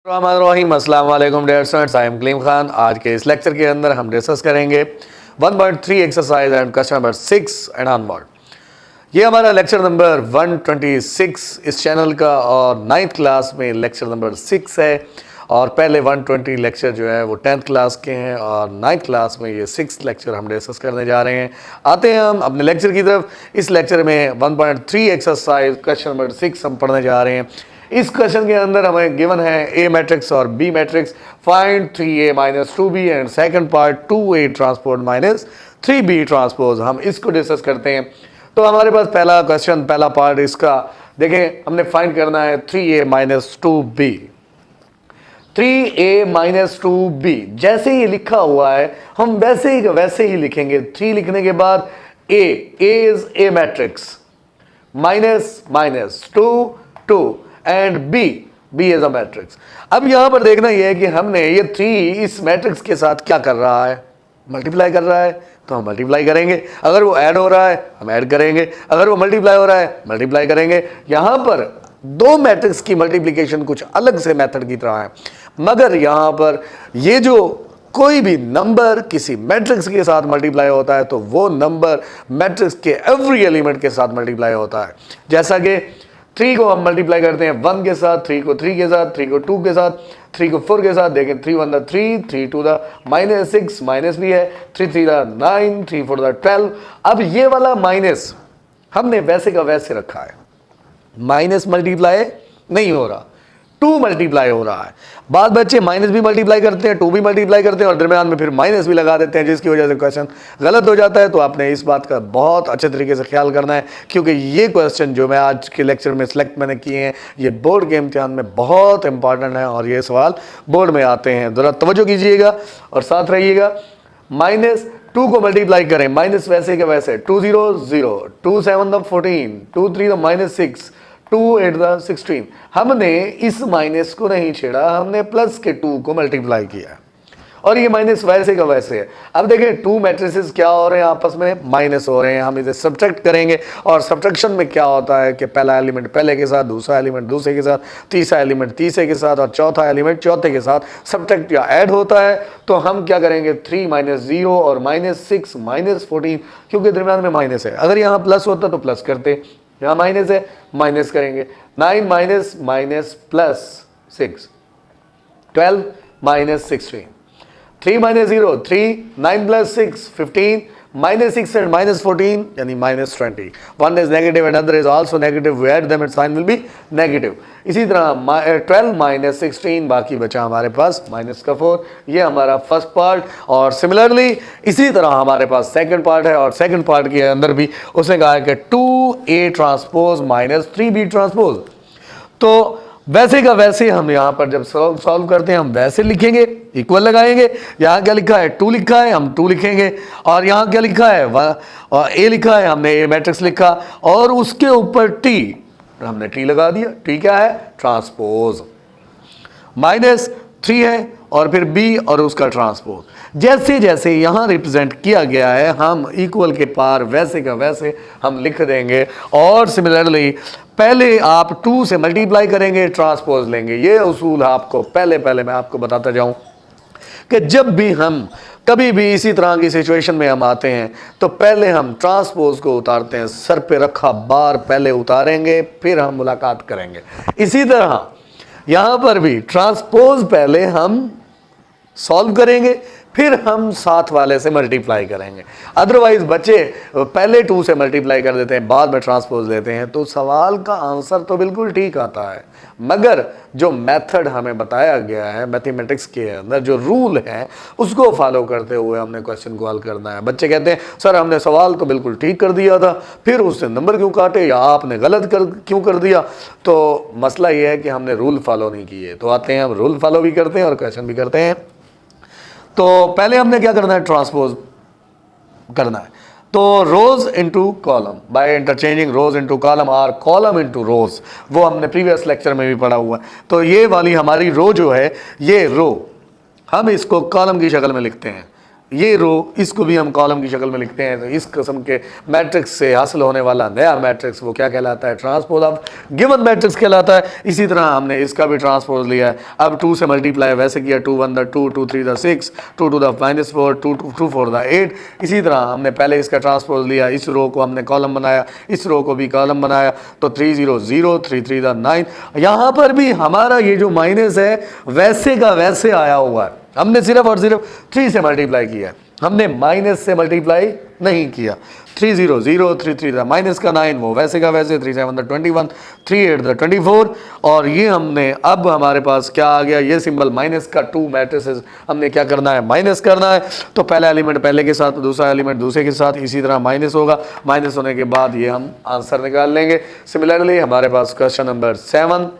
अस्सलाम वालेकुम dear students, I am Kaleem Khan. आज के इस लेक्चर के अंदर हम डिस्कस करेंगे 1.3 exercise and question number 6 and onward. ये हमारा लेक्चर नंबर 126 इस चैनल का और 9th क्लास में लेक्चर नंबर 6 है। और पहले 120 लेक्चर जो है वो 10th क्लास के हैं और 9th क्लास में ये 6th लेक्चर हम डिस्कस करने जा रहे हैं। आते हैं हम अपने लेक्चर की तरफ। इस लेक्चर में 1.3 एक्सरसाइज क्वेश्चन नंबर 6 हम पढ़ने जा रहे हैं। इस क्वेश्चन के अंदर हमें गिवन है ए मैट्रिक्स और B matrix, find 3a minus 2b and second part 2a transpose minus 3b transpose. हम इसको डिस्कस करते हैं। तो हमारे पास पहला क्वेश्चन, पहला पार्ट इसका देखें, हमने फाइंड करना है 3a minus 2b। 3a minus 2b जैसे ही लिखा हुआ है हम वैसे ही लिखेंगे। 3 लिखने के बाद a is a matrix, minus minus 2 and B is a matrix. अब यहां पर देखना यह है कि हमने ये 3 इस मैट्रिक्स के साथ क्या कर रहा है, मल्टीप्लाई कर रहा है, तो हम मल्टीप्लाई करेंगे। अगर वो ऐड हो रहा है हम ऐड करेंगे, अगर वो मल्टीप्लाई हो रहा है मल्टीप्लाई करेंगे। यहां पर दो मैट्रिक्स की मल्टीप्लिकेशन कुछ अलग से मेथड की तरह है, मगर यहां पर ये जो कोई भी नंबर किसी मैट्रिक्स के साथ मल्टीप्लाई होता है तो वो नंबर मैट्रिक्स के एवरी एलिमेंट के साथ मल्टीप्लाई होता है। जैसा कि 3 को हम मल्टीप्लाई करते हैं 1 के साथ, 3 को 3 के साथ, 3 को 2 के साथ, 3 को 4 के साथ। देखें 3 1 3, 3 2 माइनस 6, माइनस भी है, 3 3 9, 3 4 12। अब ये वाला माइनस हमने वैसे का वैसे रखा है, माइनस मल्टीप्लाई नहीं हो रहा, 2 मल्टीप्लाई हो रहा है। बाद बच्चे माइनस भी मल्टीप्लाई करते हैं, 2 भी मल्टीप्लाई करते हैं और दरम्यान में फिर माइनस भी लगा देते हैं, जिसकी वजह से क्वेश्चन गलत हो जाता है। तो आपने इस बात का बहुत अच्छे तरीके से ख्याल करना है, क्योंकि ये क्वेश्चन जो मैं आज के लेक्चर में सिलेक्ट मैंने किए हैं ये बोर्ड के इम्तिहान में बहुत इंपॉर्टेंट है और ये सवाल बोर्ड में आते हैं। ज़रा तवज्जो कीजिएगा और साथ रहिएगा। माइनस 2 को मल्टीप्लाई करें, माइनस वैसे के वैसे, 2 0 0, 2 7 14, 2 3 माइनस 6, 2 8 16। हमने इस माइनस को नहीं छेड़ा, हमने प्लस के 2 को मल्टीप्लाई किया और ये माइनस वैसे का वैसे है। अब देखें 2 मैट्रिसेस क्या हो रहे हैं, आपस में माइनस हो रहे हैं। हम इसे सब्ट्रैक्ट करेंगे और सब्ट्रैक्शन में क्या होता है कि पहला एलिमेंट पहले के साथ, दूसरा एलिमेंट दूसरे के साथ, तीसरा एलिमेंट तीसरे के साथ और चौथा एलिमेंट चौथे के साथ सब्ट्रैक्ट या ऐड होता है। तो हम क्या करेंगे, 3 माइनस 0 और माइनस 6 माइनस 14, क्योंकि दरम्यान में माइनस है। अगर यहाँ प्लस होता तो प्लस करते, यहाँ माइनस है माइनस करेंगे। 9 minus minus plus 6, 12 minus 16, 3 minus 0 3, 9 plus 6 15, minus 6 and minus 14 यानी minus 20। One is negative and other is also negative, we add them its sign will be negative. इसी तरह 12 माइनस 16, बाकी बचा हमारे पास माइनस का 4। ये हमारा फर्स्ट पार्ट। और सिमिलरली इसी तरह हमारे पास सेकंड पार्ट है और सेकंड पार्ट के अंदर भी उसने कहा है कि 2a transpose minus 3b transpose. तो वैसे का वैसे हम यहाँ पर जब सॉल्व करते हैं हम वैसे लिखेंगे, इक्वल लगाएंगे। यहाँ क्या लिखा है, 2 लिखा है, हम 2 लिखेंगे। और यहाँ क्या लिखा है, a लिखा है, हमने a मैट्रिक्स लिखा और उसके ऊपर t, हमने t लगा दिया। t क्या है, ट्रांसपोज। माइनस 3 है और फिर b और उसका ट्रांसपोज। जैसे जैसे यहाँ रिप्रेजेंट किया गया है हम इक्वल के पार वैसे का वैसे हम लिख देंगे। और सिमिलरली पहले आप 2 से मल्टीप्लाई करेंगे, ट्रांसपोज लेंगे। ये उसूल आपको पहले मैं आपको बताता जाऊं कि जब भी हम कभी भी इसी तरह की सिचुएशन में हम आते हैं तो पहले हम ट्रांसपोज को उतारते हैं, सर पे रखा बार पहले उतारेंगे, फिर हम मुलाकात करेंगे। इसी तरह यहाँ पर भी ट्रांसपोज पहले हम सॉल्व करेंगे, फिर हम साथ वाले से मल्टीप्लाई करेंगे। अदरवाइज बच्चे पहले 2 से मल्टीप्लाई कर देते हैं, बाद में ट्रांसपोज लेते हैं, तो सवाल का आंसर तो बिल्कुल ठीक आता है, मगर जो मेथड हमें बताया गया है मैथमेटिक्स के अंदर, जो रूल है उसको फॉलो करते हुए हमने क्वेश्चन को हल करना है। बच्चे कहते हैं सर हमने सवाल तो बिल्कुल ठीक कर दिया था, फिर उससे नंबर क्यों काटे या आपने गलत क्यों कर दिया। तो मसला ये है कि हमने रूल फॉलो नहीं किए। तो आते हैं, हम रूल फॉलो भी करते हैं और क्वेश्चन भी करते हैं। तो पहले हमने क्या करना है, ट्रांसपोज करना है। तो रोज into column by interchanging rose into column और कॉलम इनटू रोज, वो हमने प्रीवियस लेक्चर में भी पढ़ा हुआ है। तो ये वाली हमारी रो जो है, ये रो हम इसको कॉलम की शक्ल में लिखते हैं। ये रो इसको भी हम कॉलम की शक्ल में लिखते हैं। तो इस किस्म के मैट्रिक्स से हासिल होने वाला नया मैट्रिक्स वो क्या कहलाता है? ट्रांसपोज ऑफ गिवन मैट्रिक्स कहलाता है। इसी तरह हमने इसका भी ट्रांसपोज लिया है। अब 2 से मल्टीप्लाई वैसे किया, 2 1 द 2, 2 3 द 6, 2 2 द -4, 2 4 द 8। इसी तरह हमने पहले इसका ट्रांसपोज लिया, इस रो को हमने कॉलम बनाया, इस रो को भी कॉलम बनाया, तो 3 0 0, 3 3 द 9। यहाँ पर भी हमारा ये जो माइनस है वैसे का वैसे आया हुआ है। हमने सिर्फ और सिर्फ 3 से मल्टीप्लाई किया, हमने माइनस से मल्टीप्लाई नहीं किया। 3 0 0, 3 3 था माइनस का 9, वो वैसे का वैसे, 3 7 था 21, 3 8 था 24। और ये हमने अब हमारे पास क्या आ गया? ये सिंबल माइनस का 2 मैट्रिसेस हमने क्या करना है? माइनस करना है। तो पहला एलिमेंट पहले के साथ, दूसरा एलिमेंट दूसरे के साथ, इसी तरह माइनस होगा। माइनस होने के बाद ये हम आंसर निकाल लेंगे। सिमिलरली हमारे पास क्वेश्चन नंबर 7,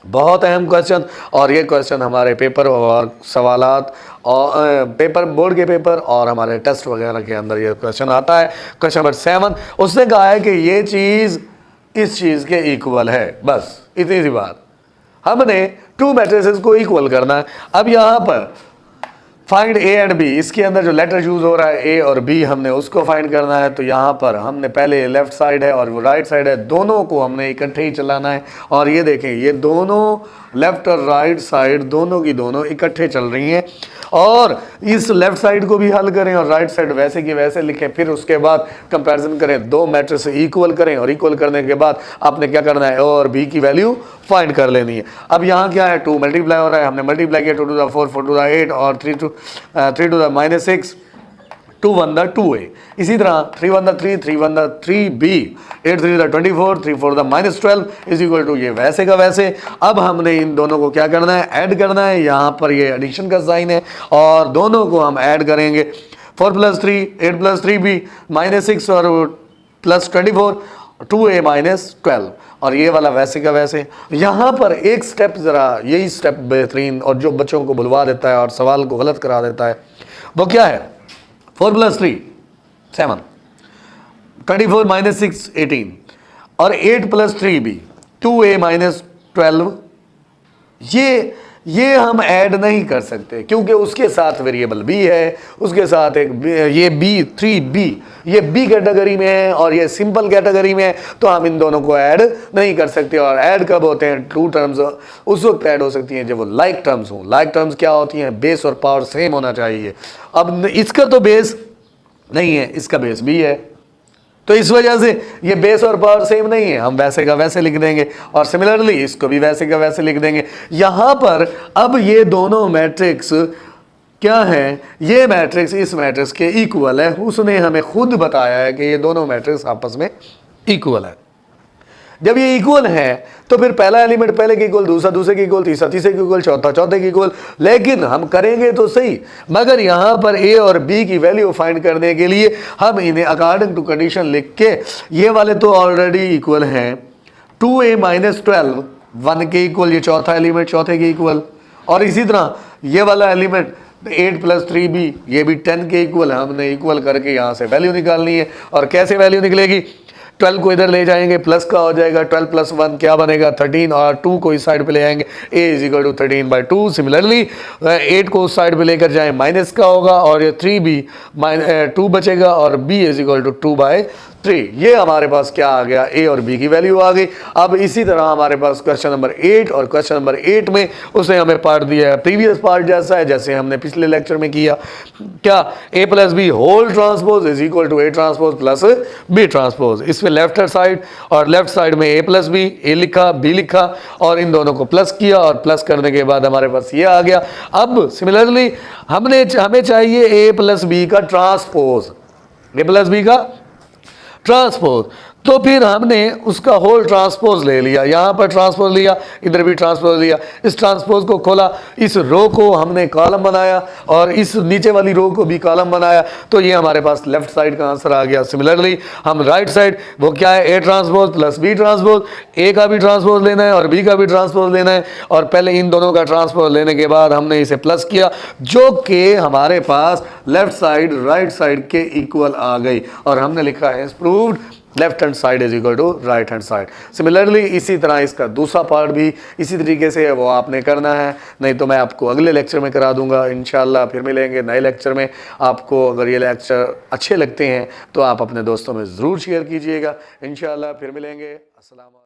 बहुत अहम क्वेश्चन, और ये क्वेश्चन हमारे पेपर और सवालात और पेपर बोर्ड के पेपर और हमारे टेस्ट वगैरह के अंदर ये क्वेश्चन आता है। क्वेश्चन नंबर 7, उसने कहा है कि ये चीज़ इस चीज़ के इक्वल है। बस इतनी सी बात, हमने 2 मैट्रिसेस को इक्वल करना है। अब यहाँ पर फाइंड ए एंड बी, इसके अंदर जो लेटर यूज हो रहा है ए और बी, हमने उसको फाइंड करना है। तो यहाँ पर हमने पहले लेफ्ट साइड है और वो राइट साइड है, दोनों को हमने इकट्ठे ही चलाना है। और ये देखें, ये दोनों लेफ्ट और राइट साइड दोनों की दोनों इकट्ठे चल रही हैं। और इस लेफ्ट साइड को भी हल करें और राइट साइड वैसे की वैसे लिखें। फिर उसके बाद कंपैरिजन करें, 2 मैट्रिक्स इक्वल करें, और इक्वल करने के बाद आपने क्या करना है? ए और बी की वैल्यू फाइंड कर लेनी है। अब यहाँ क्या है? 2 मल्टीप्लाई हो रहा है, हमने मल्टीप्लाई किया 2 टू द 4, 4 टू द 8 और 3 टू द -6, 2 1 द 2a। इसी तरह 3 1 the 3, 3 1 the 3b, 8 3 the 24, 3 4 the -12 is equal to ये वैसे का वैसे। अब हमने इन दोनों को क्या करना है? ऐड करना है। यहाँ पर ये एडिशन का साइन है और दोनों को हम ऐड करेंगे। 4 + 3, 8 + 3b, -6 और +24, 2a -12, और ये वाला वैसे का वैसे। यहाँ पर एक स्टेप, ज़रा यही स्टेप बेहतरीन और जो बच्चों को भुलवा देता है और सवाल को गलत करा देता है, वो क्या है? 4 + 3 7, 24 - 6 18, और 8 + 3b 2a -12। ये हम ऐड नहीं कर सकते क्योंकि उसके साथ वेरिएबल b है, उसके साथ एक ये b 3b ये b कैटेगरी में है और ये सिंपल कैटेगरी में है। तो हम इन दोनों को ऐड नहीं कर सकते। और ऐड कब होते हैं? 2 टर्म्स उस वक्त ऐड हो सकती हैं जब वो लाइक टर्म्स हों। लाइक टर्म्स क्या होती हैं? बेस और पावर सेम होना चाहिए। अब इसका तो बेस नहीं है, इसका बेस b है, तो इस वजह से ये बेस और पावर सेम नहीं है, हम वैसे का वैसे लिख देंगे। और सिमिलरली इसको भी वैसे का वैसे लिख देंगे। यहाँ पर अब ये दोनों मैट्रिक्स क्या है? ये मैट्रिक्स इस मैट्रिक्स के इक्वल है। उसने हमें खुद बताया है कि ये दोनों मैट्रिक्स आपस में इक्वल है। जब ये इक्वल है तो फिर पहला एलिमेंट पहले के इक्वल, दूसरा दूसरे के इक्वल, तीसरा तीसरे के इक्वल, चौथा चौथे के इक्वल। लेकिन हम करेंगे तो सही, मगर यहाँ पर ए और बी की वैल्यू फाइंड करने के लिए हम इन्हें अकॉर्डिंग टू कंडीशन लिख के, ये वाले तो ऑलरेडी इक्वल हैं, 2a -12 1 के इक्वल, ये चौथा एलिमेंट चौथे के इक्वल। और इसी तरह ये वाला एलिमेंट 8 + 3b ये भी 10 के इक्वल है। हमने इक्वल करके यहाँ से वैल्यू निकालनी है। और कैसे वैल्यू निकलेगी? 12 को इधर ले जाएंगे, प्लस का हो जाएगा, 12 + 1 क्या बनेगा? 13, और 2 को इस साइड पे ले आएंगे, a = 13/2। सिमिलरली 8 को उस साइड पे लेकर जाएं, माइनस का होगा, और ये 3b 2 बचेगा, और b = 2/3। ये हमारे पास क्या आ गया? a और b की वैल्यू आ गई। अब इसी तरह हमारे पास क्वेश्चन नंबर 8, और क्वेश्चन नंबर 8 में उसने हमें पार्ट दिया है प्रीवियस पार्ट जैसा है, जैसे हमने पिछले लेक्चर में किया। क्या? a + b whole transpose is equal to a transpose plus b transpose. इसमें लेफ्ट साइड और लेफ्ट साइड में a + b, a लिखा, b लिखा, और इन दोनों को प्लस किया, और प्लस करने के बाद हमारे पास ये आ गया। अब सिमिलरली हमें चाहिए a + b का ट्रांसपोज, a + b का ट्रांसपोज। तो फिर हमने उसका होल ट्रांसपोज ले लिया, यहाँ पर ट्रांसपोज लिया, इधर भी ट्रांसपोज लिया। इस ट्रांसपोज को खोला, इस रो को हमने कॉलम बनाया और इस नीचे वाली रो को भी कॉलम बनाया। तो ये हमारे पास लेफ्ट साइड का आंसर आ गया। सिमिलरली हम राइट साइड, वो क्या है? a transpose plus b transpose. a का भी ट्रांसपोज लेना है और b का भी ट्रांसपोज लेना है, और पहले इन दोनों का ट्रांसपोज लेने के बाद हमने इसे प्लस किया, जो कि हमारे पास लेफ्ट साइड राइट साइड के इक्वल आ गई। और हमने लिखा है proved left hand side is equal to right hand side. Similarly इसी तरह इसका दूसरा पार्ट भी इसी तरीके से वो आपने करना है, नहीं तो मैं आपको अगले लेक्चर में करा दूंगा इंशाल्लाह। फिर मिलेंगे नए लेक्चर में। आपको अगर ये लेक्चर अच्छे लगते हैं तो आप अपने दोस्तों में ज़रूर शेयर कीजिएगा। इंशाल्लाह फिर मिलेंगे। अस्सलाम वालेकुम।